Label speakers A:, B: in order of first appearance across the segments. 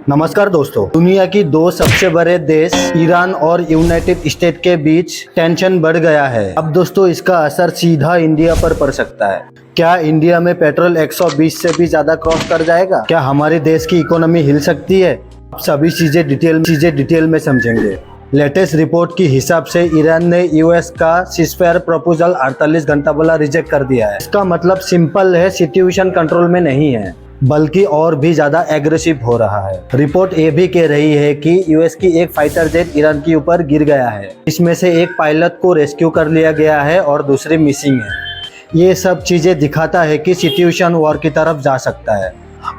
A: नमस्कार दोस्तों, दुनिया की दो सबसे बड़े देश ईरान और यूनाइटेड स्टेट के बीच टेंशन बढ़ गया है। अब दोस्तों इसका असर सीधा इंडिया पर पड़ सकता है। क्या इंडिया में पेट्रोल 120 से भी ज्यादा क्रॉस कर जाएगा? क्या हमारे देश की इकोनॉमी हिल सकती है? अब सभी चीजें डिटेल में समझेंगे। लेटेस्ट रिपोर्ट की हिसाब से ईरान ने यूएस का सीज़फायर प्रपोजल 48 घंटा बोला रिजेक्ट कर दिया है। इसका मतलब सिंपल है, सिचुएशन कंट्रोल में नहीं है, बल्कि और भी ज्यादा एग्रेसिव हो रहा है। रिपोर्ट ये भी कह रही है कि यूएस की एक फाइटर जेट ईरान के ऊपर गिर गया है। इसमें से एक पायलट को रेस्क्यू कर लिया गया है और दूसरी मिसिंग है। ये सब चीजें दिखाता है कि सिचुएशन वॉर की तरफ जा सकता है।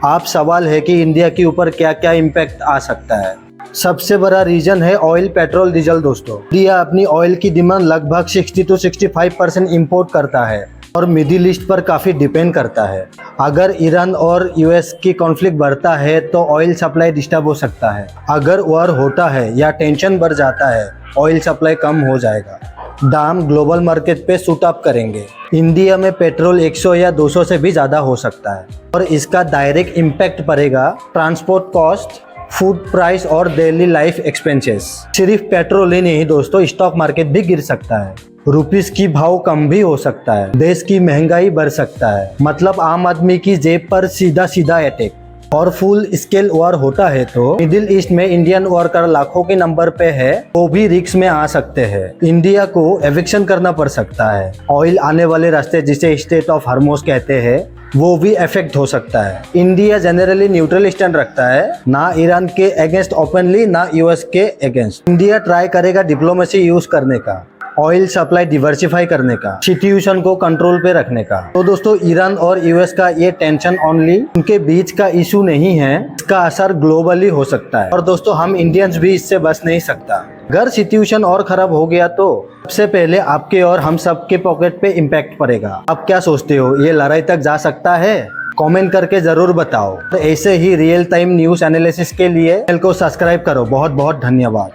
A: आप सवाल है कि इंडिया के ऊपर क्या क्या इम्पैक्ट आ सकता है। सबसे बड़ा रीजन है ऑयल, पेट्रोल, डीजल। दोस्तों इंडिया अपनी ऑयल की डिमांड लगभग 60 to 65% इम्पोर्ट करता है और मिडिल ईस्ट पर काफ़ी डिपेंड करता है। अगर ईरान और यूएस की कॉन्फ्लिक्ट बढ़ता है तो ऑयल सप्लाई डिस्टर्ब हो सकता है। अगर वॉर होता है या टेंशन बढ़ जाता है, ऑयल सप्लाई कम हो जाएगा, दाम ग्लोबल मार्केट पे शूट अप करेंगे। इंडिया में पेट्रोल 100 या 200 से भी ज़्यादा हो सकता है और इसका डायरेक्ट इम्पैक्ट पड़ेगा ट्रांसपोर्ट कॉस्ट, फूड प्राइस और डेली लाइफ एक्सपेंसेस। सिर्फ पेट्रोल ही नहीं दोस्तों, स्टॉक मार्केट भी गिर सकता है, रुपीस की भाव कम भी हो सकता है, देश की महंगाई बढ़ सकता है। मतलब आम आदमी की जेब पर सीधा सीधा अटैक। और फुल स्केल वॉर होता है तो मिडिल ईस्ट में इंडियन वर्कर लाखों के नंबर पे है, वो भी रिस्क में आ सकते हैं। इंडिया को एविक्शन करना पड़ सकता है। ऑयल आने वाले रास्ते, जिसे स्टेट ऑफ हॉर्मुज़ कहते हैं, वो भी इफेक्ट हो सकता है। इंडिया जनरली न्यूट्रल स्टैंड रखता है, ना ईरान के अगेंस्ट ओपनली, ना यूएस के अगेंस्ट। इंडिया ट्राई करेगा डिप्लोमेसी यूज करने का, ऑयल सप्लाई डिवर्सिफाई करने का, सिचुएशन को कंट्रोल पे रखने का। तो दोस्तों ईरान और यूएस का ये टेंशन ओनली उनके बीच का इशू नहीं है, इसका असर ग्लोबली हो सकता है। और दोस्तों हम इंडियंस भी इससे बच नहीं सकता। अगर सिचुएशन और खराब हो गया तो सबसे पहले आपके और हम सब के पॉकेट पे इम्पैक्ट पड़ेगा। आप क्या सोचते हो, ये लड़ाई तक जा सकता है? कमेंट करके जरूर बताओ। तो ऐसे ही रियल टाइम न्यूज़ एनालिसिस के लिए चैनल को सब्सक्राइब करो। बहुत बहुत धन्यवाद।